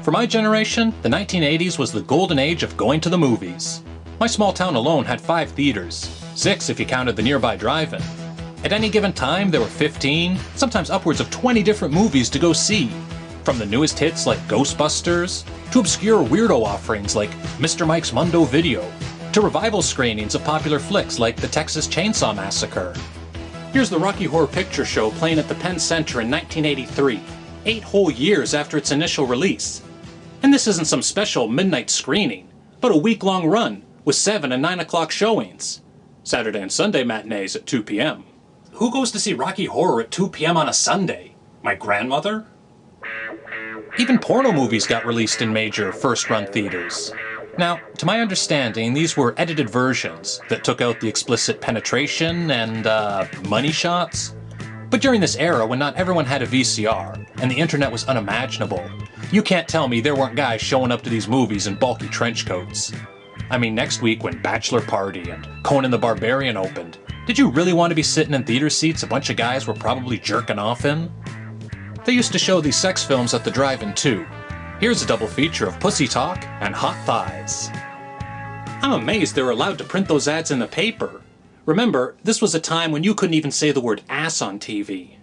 For my generation, the 1980s was the golden age of going to the movies. My small town alone had 5 theaters, 6 if you counted the nearby drive-in. At any given time, there were 15, sometimes upwards of 20 different movies to go see. From the newest hits like Ghostbusters, to obscure weirdo offerings like Mr. Mike's Mundo Video, to revival screenings of popular flicks like The Texas Chainsaw Massacre. Here's the Rocky Horror Picture Show playing at the Penn Center in 1983, 8 whole years after its initial release. And this isn't some special midnight screening, but a week-long run with 7 and 9 o'clock showings. Saturday and Sunday matinees at 2 p.m. Who goes to see Rocky Horror at 2 p.m. on a Sunday? My grandmother? Even porno movies got released in major first-run theaters. Now, to my understanding, these were edited versions that took out the explicit penetration and, money shots. But during this era, when not everyone had a VCR, and the internet was unimaginable, you can't tell me there weren't guys showing up to these movies in bulky trench coats. I mean, next week when Bachelor Party and Conan the Barbarian opened, did you really want to be sitting in theater seats a bunch of guys were probably jerking off in? They used to show these sex films at the drive-in too. Here's a double feature of Pussy Talk and Hot Thighs. I'm amazed they were allowed to print those ads in the paper. Remember, this was a time when you couldn't even say the word ass on TV.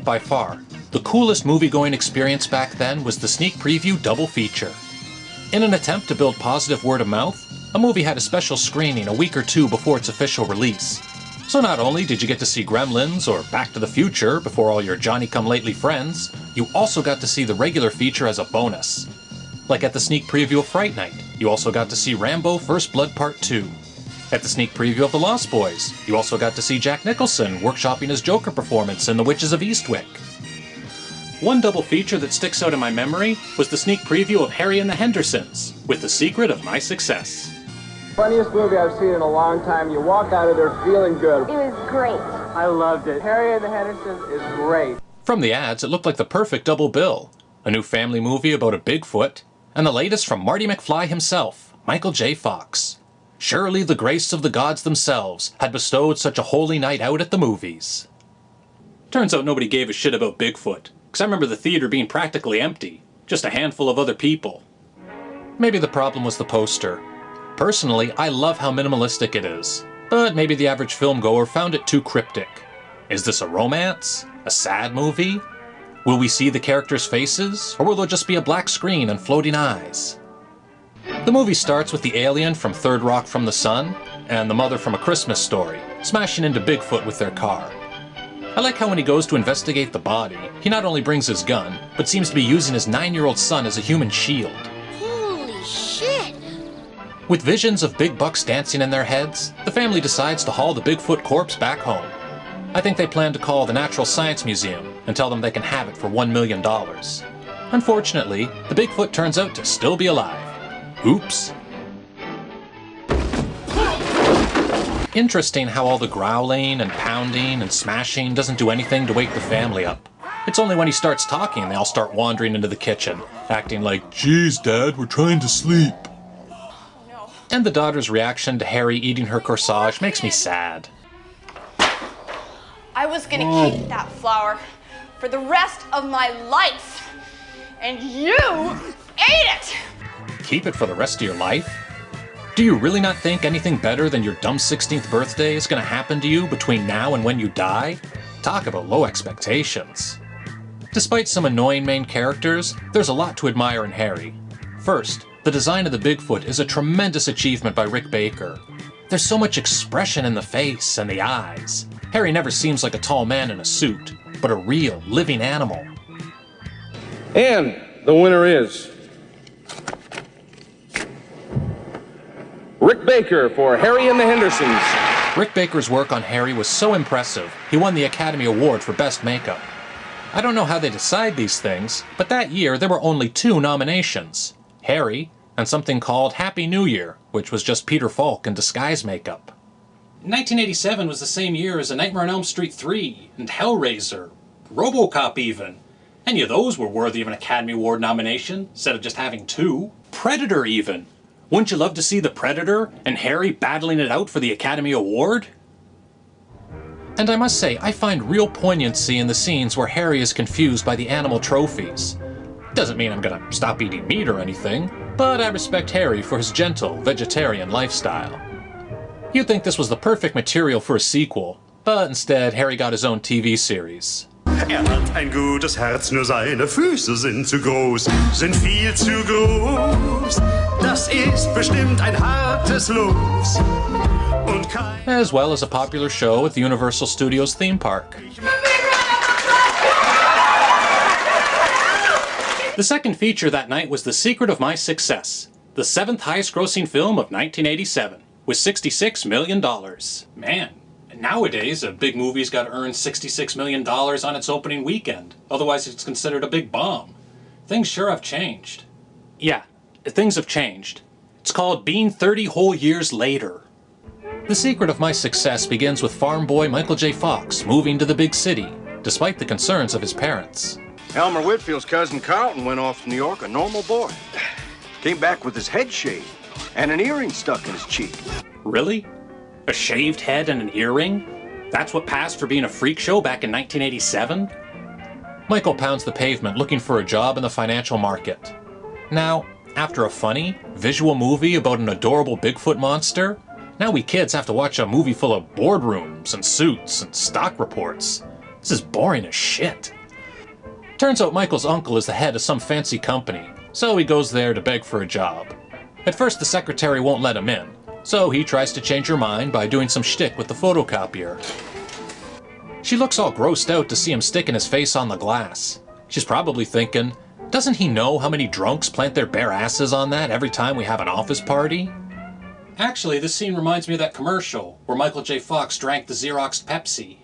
By far, the coolest movie-going experience back then was the sneak preview double feature. In an attempt to build positive word of mouth, a movie had a special screening a week or 2 before its official release. So not only did you get to see Gremlins or Back to the Future before all your Johnny-come-lately friends, you also got to see the regular feature as a bonus. Like at the sneak preview of Fright Night, you also got to see Rambo First Blood Part 2. At the sneak preview of The Lost Boys, you also got to see Jack Nicholson workshopping his Joker performance in The Witches of Eastwick. One double feature that sticks out in my memory was the sneak preview of Harry and the Hendersons, with The Secret of My Success. Funniest movie I've seen in a long time. You walk out of there feeling good. It was great. I loved it. Harry and the Hendersons is great. From the ads, it looked like the perfect double bill. A new family movie about a Bigfoot, and the latest from Marty McFly himself, Michael J. Fox. Surely the grace of the gods themselves had bestowed such a holy night out at the movies. Turns out nobody gave a shit about Bigfoot, because I remember the theater being practically empty, just a handful of other people. Maybe the problem was the poster. Personally, I love how minimalistic it is, but maybe the average filmgoer found it too cryptic. Is this a romance? A sad movie? Will we see the characters' faces, or will there just be a black screen and floating eyes? The movie starts with the alien from Third Rock from the Sun and the mother from A Christmas Story, smashing into Bigfoot with their car. I like how when he goes to investigate the body, he not only brings his gun, but seems to be using his 9-year-old son as a human shield. Holy shit! With visions of big bucks dancing in their heads, the family decides to haul the Bigfoot corpse back home. I think they plan to call the Natural Science Museum and tell them they can have it for $1 million. Unfortunately, the Bigfoot turns out to still be alive. Oops. Interesting how all the growling and pounding and smashing doesn't do anything to wake the family up. It's only when he starts talking they all start wandering into the kitchen, acting like, "Geez, Dad, we're trying to sleep." And the daughter's reaction to Harry eating her corsage makes me sad. I was gonna keep that flower for the rest of my life, and you ate it! Keep it for the rest of your life? Do you really not think anything better than your dumb 16th birthday is gonna happen to you between now and when you die? Talk about low expectations. Despite some annoying main characters, there's a lot to admire in Harry. First, the design of the Bigfoot is a tremendous achievement by Rick Baker. There's so much expression in the face and the eyes. Harry never seems like a tall man in a suit, but a real, living animal. And the winner is Rick Baker for Harry and the Hendersons. Rick Baker's work on Harry was so impressive, he won the Academy Award for Best Makeup. I don't know how they decide these things, but that year there were only 2 nominations. Harry, and something called Happy New Year, which was just Peter Falk in disguise makeup. 1987 was the same year as A Nightmare on Elm Street 3, and Hellraiser, RoboCop even. Any of those were worthy of an Academy Award nomination, instead of just having 2. Predator even. Wouldn't you love to see the Predator and Harry battling it out for the Academy Award? And I must say, I find real poignancy in the scenes where Harry is confused by the animal trophies. Doesn't mean I'm gonna stop eating meat or anything, but I respect Harry for his gentle, vegetarian lifestyle. You'd think this was the perfect material for a sequel, but instead Harry got his own TV series. Hat ein gutes Herz, nur seine Füße sind zu groß, sind viel zu groß. Das ist bestimmt ein hartes Los. Und kein... As well as a popular show at the Universal Studios theme park. The second feature that night was The Secret of My Success, the 7th highest grossing film of 1987, with $66 million. Man, nowadays a big movie's got to earn $66 million on its opening weekend, otherwise it's considered a big bomb. Things sure have changed. Yeah, things have changed. It's called being 30 whole years later. The Secret of My Success begins with farm boy Michael J. Fox moving to the big city, despite the concerns of his parents. Elmer Whitfield's cousin Carlton went off to New York a normal boy. Came back with his head shaved and an earring stuck in his cheek. Really? A shaved head and an earring? That's what passed for being a freak show back in 1987? Michael pounds the pavement looking for a job in the financial market. Now, after a funny, visual movie about an adorable Bigfoot monster, now we kids have to watch a movie full of boardrooms and suits and stock reports. This is boring as shit. Turns out Michael's uncle is the head of some fancy company, so he goes there to beg for a job. At first the secretary won't let him in, so he tries to change her mind by doing some shtick with the photocopier. She looks all grossed out to see him sticking his face on the glass. She's probably thinking, doesn't he know how many drunks plant their bare asses on that every time we have an office party? Actually, this scene reminds me of that commercial where Michael J. Fox drank the Xeroxed Pepsi.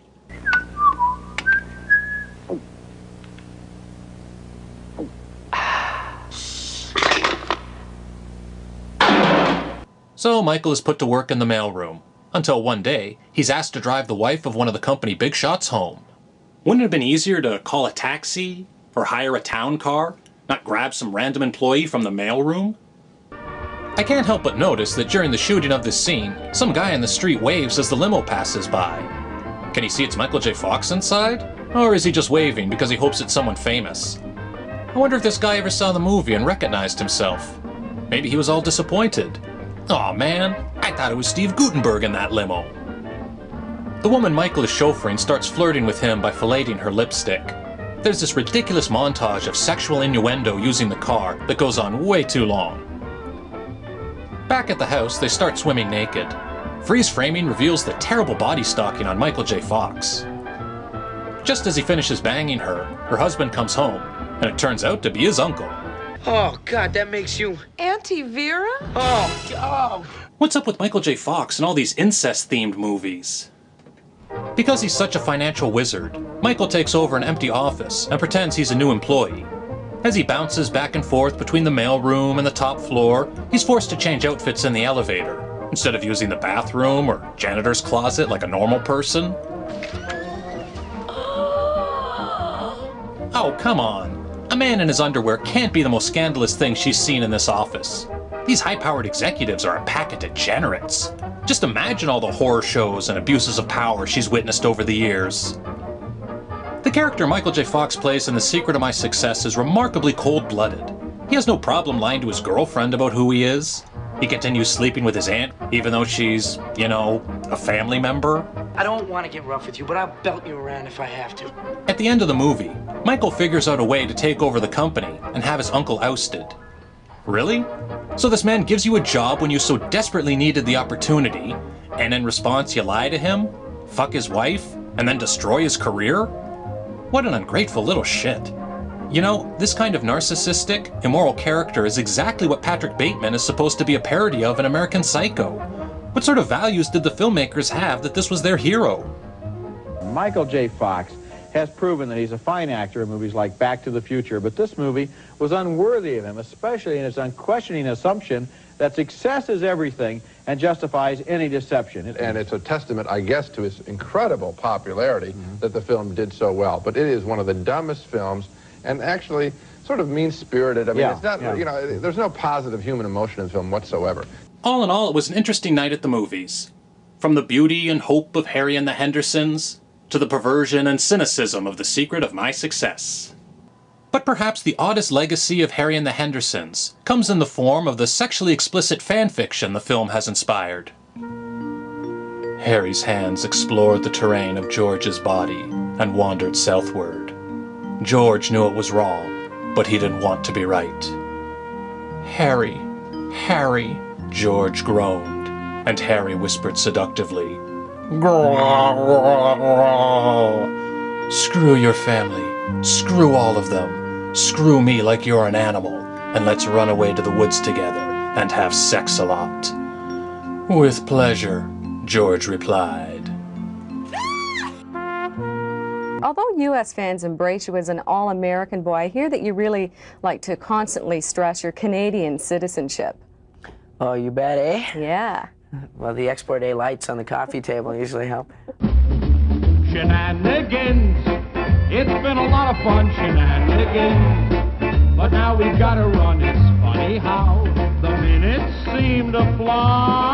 So Michael is put to work in the mailroom, until one day he's asked to drive the wife of one of the company big shots home. Wouldn't it have been easier to call a taxi or hire a town car, not grab some random employee from the mailroom? I can't help but notice that during the shooting of this scene, some guy in the street waves as the limo passes by. Can he see it's Michael J. Fox inside? Or is he just waving because he hopes it's someone famous? I wonder if this guy ever saw the movie and recognized himself. Maybe he was all disappointed. Aw man, I thought it was Steve Guttenberg in that limo. The woman Michael is chauffeuring starts flirting with him by filleting her lipstick. There's this ridiculous montage of sexual innuendo using the car that goes on way too long. Back at the house, they start swimming naked. Freeze framing reveals the terrible body stocking on Michael J. Fox. Just as he finishes banging her, her husband comes home, and it turns out to be his uncle. Oh, God, that makes you... Auntie Vera? Oh. What's up with Michael J. Fox and all these incest-themed movies? Because he's such a financial wizard, Michael takes over an empty office and pretends he's a new employee. As he bounces back and forth between the mailroom and the top floor, he's forced to change outfits in the elevator, instead of using the bathroom or janitor's closet like a normal person. Oh, come on. A man in his underwear can't be the most scandalous thing she's seen in this office. These high-powered executives are a pack of degenerates. Just imagine all the horror shows and abuses of power she's witnessed over the years. The character Michael J. Fox plays in The Secret of My Success is remarkably cold-blooded. He has no problem lying to his girlfriend about who he is. He continues sleeping with his aunt, even though she's, you know, a family member. I don't want to get rough with you, but I'll belt you around if I have to. At the end of the movie, Michael figures out a way to take over the company and have his uncle ousted. Really? So this man gives you a job when you so desperately needed the opportunity, and in response you lie to him, fuck his wife, and then destroy his career? What an ungrateful little shit. You know, this kind of narcissistic, immoral character is exactly what Patrick Bateman is supposed to be a parody of in American Psycho. What sort of values did the filmmakers have that this was their hero? Michael J. Fox has proven that he's a fine actor in movies like Back to the Future, but this movie was unworthy of him, especially in its unquestioning assumption that success is everything and justifies any deception. And it's a testament, I guess, to his incredible popularity that the film did so well. But it is one of the dumbest films, and actually sort of mean-spirited. I mean, it's not, you know, there's no positive human emotion in the film whatsoever. All in all, it was an interesting night at the movies. From the beauty and hope of Harry and the Hendersons, to the perversion and cynicism of The Secret of My Success. But perhaps the oddest legacy of Harry and the Hendersons comes in the form of the sexually explicit fanfiction the film has inspired. Harry's hands explored the terrain of George's body and wandered southward. George knew it was wrong, but he didn't want to be right. Harry, Harry, George groaned, and Harry whispered seductively, "Screw your family, screw all of them, screw me like you're an animal, and let's run away to the woods together and have sex a lot." "With pleasure," George replied. Although U.S. fans embrace you as an all-American boy, I hear that you really like to constantly stress your Canadian citizenship. Oh, you bet, eh? Yeah. Well, the Export A lights on the coffee table usually help. Shenanigans. It's been a lot of fun, shenanigans. But now we've got to run. It's funny how the minutes seem to fly.